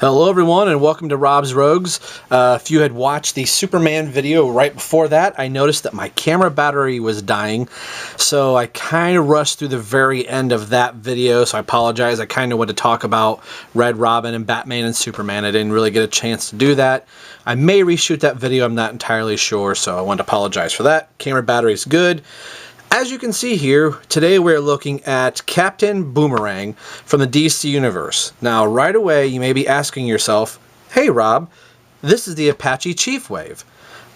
Hello everyone and welcome to Rob's Rogues. If you had watched the Superman video right before that, I noticed that my camera battery was dying, so I kind of rushed through the very end of that video, so I apologize. I kind of wanted to talk about Red Robin and Batman and Superman. I didn't really get a chance to do that. I may reshoot that video, I'm not entirely sure, so I want to apologize for that. Camera battery is good. As you can see here, today we're looking at Captain Boomerang from the DC Universe. Now, right away, you may be asking yourself, hey Rob, this is the Apache Chief wave.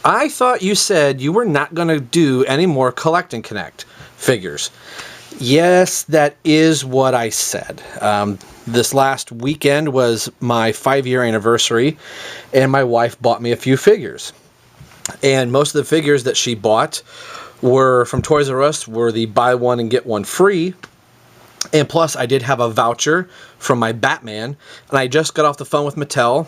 I thought you said you were not going to do any more Collect and Connect figures. Yes, that is what I said. This last weekend was my 5-year anniversary, and my wife bought me a few figures. And most of the figures that she bought were from Toys R Us, were the buy one and get one free. And plus, I did have a voucher from my Batman, and I just got off the phone with Mattel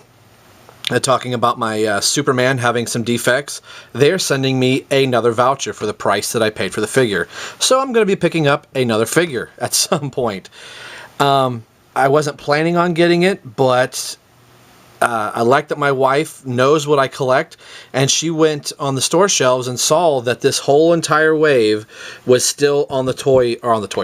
talking about my Superman having some defects. They're sending me another voucher for the price that I paid for the figure. So I'm going to be picking up another figure at some point. I wasn't planning on getting it, but I like that my wife knows what I collect, and she went on the store shelves and saw that this whole entire wave was still on the toy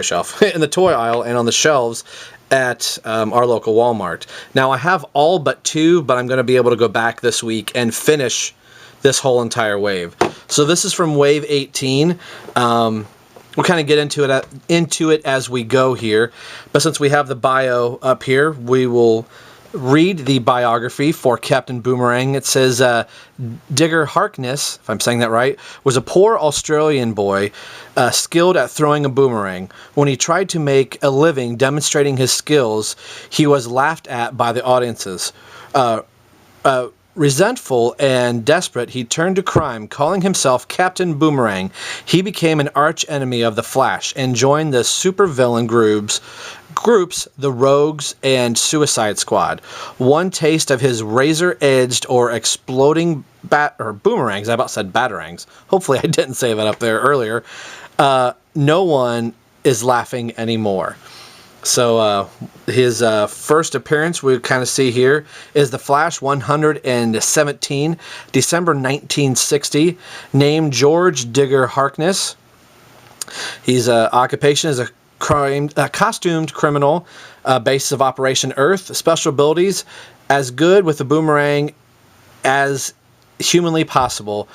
shelf, in the toy aisle and on the shelves at our local Walmart. Now I have all but two, but I'm going to be able to go back this week and finish this whole entire wave. So this is from Wave 18. We'll kind of get into it as we go here, but since we have the bio up here, we will read the biography for Captain Boomerang. It says, Digger Harkness, if I'm saying that right, was a poor Australian boy skilled at throwing a boomerang. When he tried to make a living demonstrating his skills, he was laughed at by the audiences. Resentful and desperate, he turned to crime, calling himself Captain Boomerang. He became an arch-enemy of the Flash and joined the supervillain groups, the Rogues and Suicide Squad. One taste of his razor-edged or exploding boomerangs, I about said batarangs. Hopefully I didn't say that up there earlier. No one is laughing anymore. So his first appearance we kind of see here is The Flash 117, December 1960, named George Digger Harkness. His occupation is a costumed criminal, basis of Operation Earth, special abilities, as good with the boomerang as humanly possible.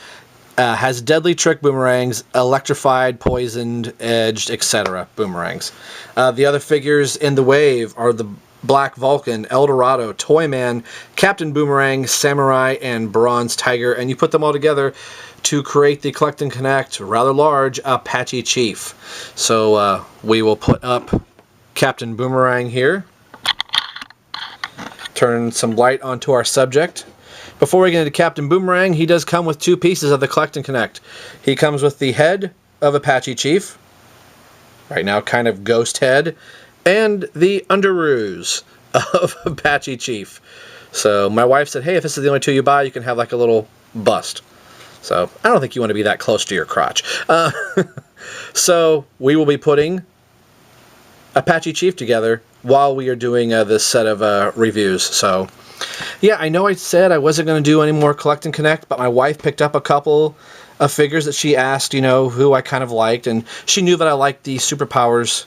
Has deadly trick boomerangs, electrified, poisoned, edged, etc. boomerangs. The other figures in the wave are the Black Vulcan, El Dorado, Toyman, Captain Boomerang, Samurai, and Bronze Tiger, and you put them all together to create the Collect and Connect, rather large, Apache Chief. So we will put up Captain Boomerang here. Turn some light onto our subject. Before we get into Captain Boomerang, he does come with two pieces of the Collect and Connect. He comes with the head of Apache Chief, right now kind of ghost head, and the underoos of Apache Chief. So my wife said, hey, if this is the only two you buy, you can have like a little bust. So I don't think you want to be that close to your crotch. So we will be putting Apache Chief together while we are doing this set of reviews. So yeah, I know I said I wasn't going to do any more Collect and Connect, but my wife picked up a couple of figures that she asked, you know, who I kind of liked, and she knew that I liked the Superpowers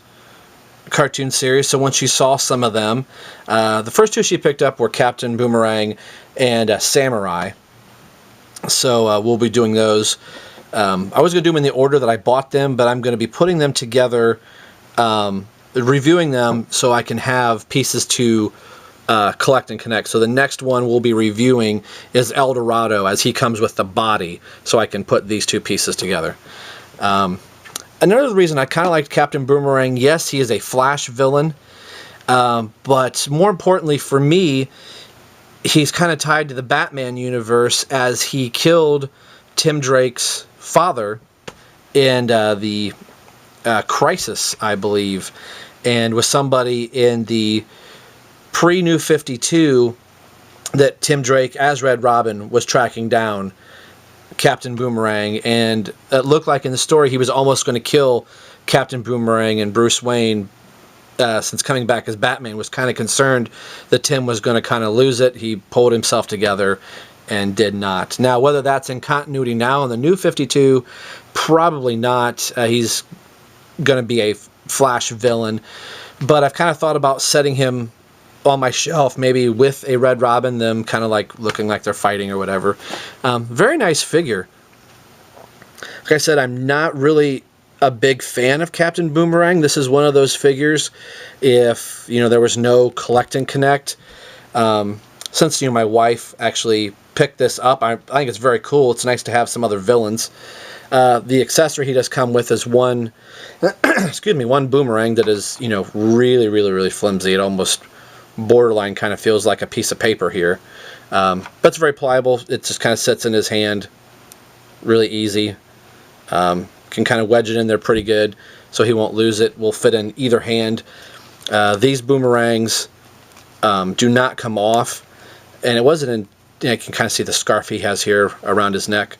cartoon series, so when she saw some of them, the first two she picked up were Captain Boomerang and Samurai. So we'll be doing those. I was going to do them in the order that I bought them, but I'm going to be putting them together, reviewing them so I can have pieces to Collect and Connect. So the next one we'll be reviewing is El Dorado, as he comes with the body, so I can put these two pieces together. Another reason I kind of liked Captain Boomerang, yes, he is a Flash villain, but more importantly for me, he's kind of tied to the Batman universe, as he killed Tim Drake's father in the Crisis, I believe, and was somebody in the pre-New 52 that Tim Drake, as Red Robin, was tracking down Captain Boomerang, and it looked like in the story he was almost going to kill Captain Boomerang and Bruce Wayne since coming back as Batman, was kind of concerned that Tim was going to kind of lose it. He pulled himself together and did not. Now, whether that's in continuity now in the new 52, probably not. He's going to be a Flash villain, but I've kind of thought about setting him on my shelf, maybe with a Red Robin, them kind of like looking like they're fighting or whatever. Very nice figure. Like I said, I'm not really a big fan of Captain Boomerang. This is one of those figures, if there was no collect and connect, since my wife actually picked this up, I think it's very cool. It's nice to have some other villains. The accessory he does come with is one excuse me, one boomerang that is really, really, really flimsy. It almost borderline kind of feels like a piece of paper here, but it's very pliable. It just kind of sits in his hand really easy. Can kind of wedge it in there pretty good so he won't lose it. Will fit in either hand. These boomerangs do not come off, and it wasn't in, you can kind of see the scarf he has here around his neck.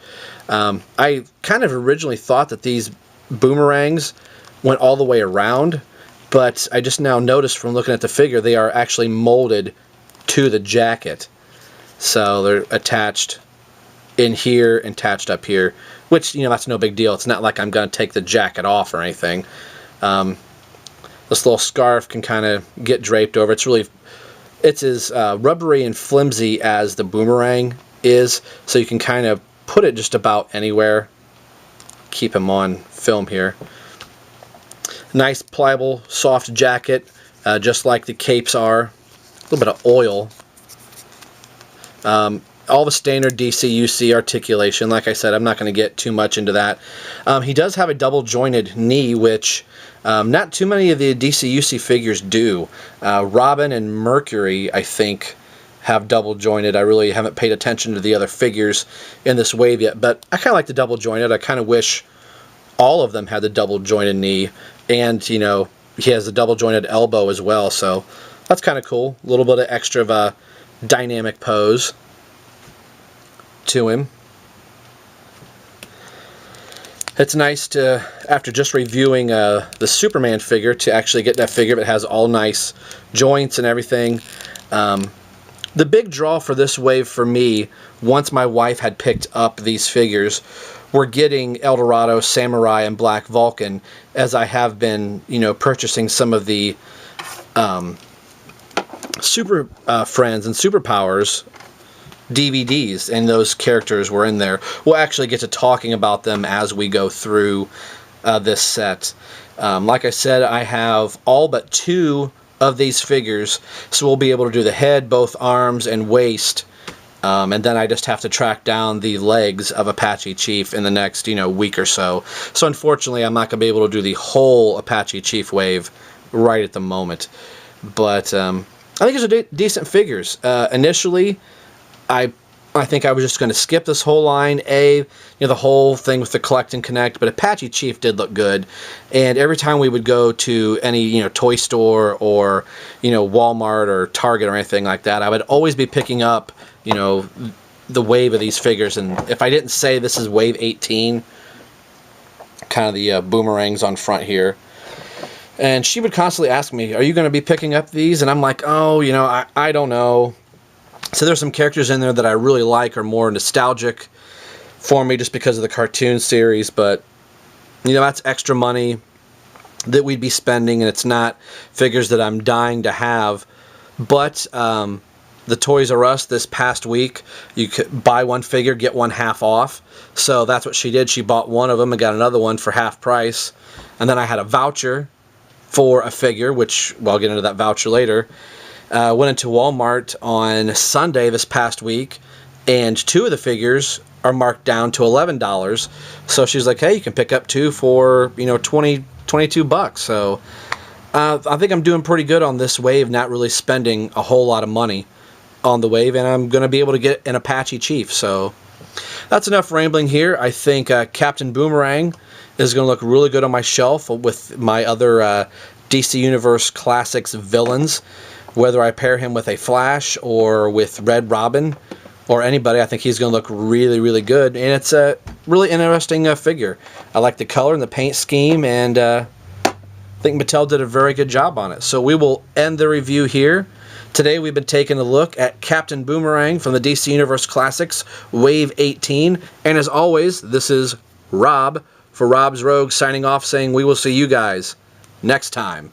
I kind of originally thought that these boomerangs went all the way around, but I just now noticed from looking at the figure they are actually molded to the jacket. So they're attached in here and attached up here, which, that's no big deal. It's not like I'm going to take the jacket off or anything. This little scarf can kind of get draped over. It's as rubbery and flimsy as the boomerang is, so you can kind of put it just about anywhere. Keep him on film here. Nice, pliable, soft jacket, just like the capes are. A little bit of oil. All the standard DC-UC articulation. Like I said, I'm not going to get too much into that. He does have a double-jointed knee, which not too many of the DC-UC figures do. Robin and Mercury, I think, have double-jointed. I really haven't paid attention to the other figures in this wave yet, but I kind of like the double-jointed. I kind of wish all of them had the double-jointed knee, and, he has a double-jointed elbow as well, so that's kind of cool. A little bit of extra of a dynamic pose to him. It's nice to, after just reviewing the Superman figure, to actually get that figure that has all nice joints and everything. The big draw for this wave for me, once my wife had picked up these figures, were getting El Dorado, Samurai, and Black Vulcan, as I have been, purchasing some of the Super Friends and Superpowers DVDs, and those characters were in there. We'll actually get to talking about them as we go through this set. Like I said, I have all but 2 of these figures, so we'll be able to do the head, both arms, and waist, and then I just have to track down the legs of Apache Chief in the next week or so. So unfortunately, I'm not going to be able to do the whole Apache Chief wave right at the moment, but I think these are decent figures. Initially, I think I was just going to skip this whole line, the whole thing with the collect and connect, but Apache Chief did look good, and every time we would go to any, toy store or, Walmart or Target or anything like that, I would always be picking up, the wave of these figures, and if I didn't say this is wave 18, kind of the boomerangs on front here, and she would constantly ask me, are you going to be picking up these? And I'm like, oh, I don't know. So there's some characters in there that I really like, are more nostalgic for me just because of the cartoon series, but that's extra money that we'd be spending, and it's not figures that I'm dying to have. But the Toys R Us this past week, you could buy one figure, get one half off. So that's what she did. She bought one of them and got another one for half price. And then I had a voucher for a figure, which, well, I'll get into that voucher later. Went into Walmart on Sunday this past week, and 2 of the figures are marked down to $11. So she's like, hey, you can pick up 2 for, $22. So I think I'm doing pretty good on this wave, not really spending a whole lot of money on the wave, and I'm going to be able to get an Apache Chief. So that's enough rambling here. I think Captain Boomerang is going to look really good on my shelf with my other DC Universe Classics villains. Whether I pair him with a Flash or with Red Robin or anybody, I think he's going to look really, really good. And it's a really interesting figure. I like the color and the paint scheme, and I think Mattel did a very good job on it. So we will end the review here. Today we've been taking a look at Captain Boomerang from the DC Universe Classics Wave 18. And as always, this is Rob for Rob's Rogues signing off saying we will see you guys next time.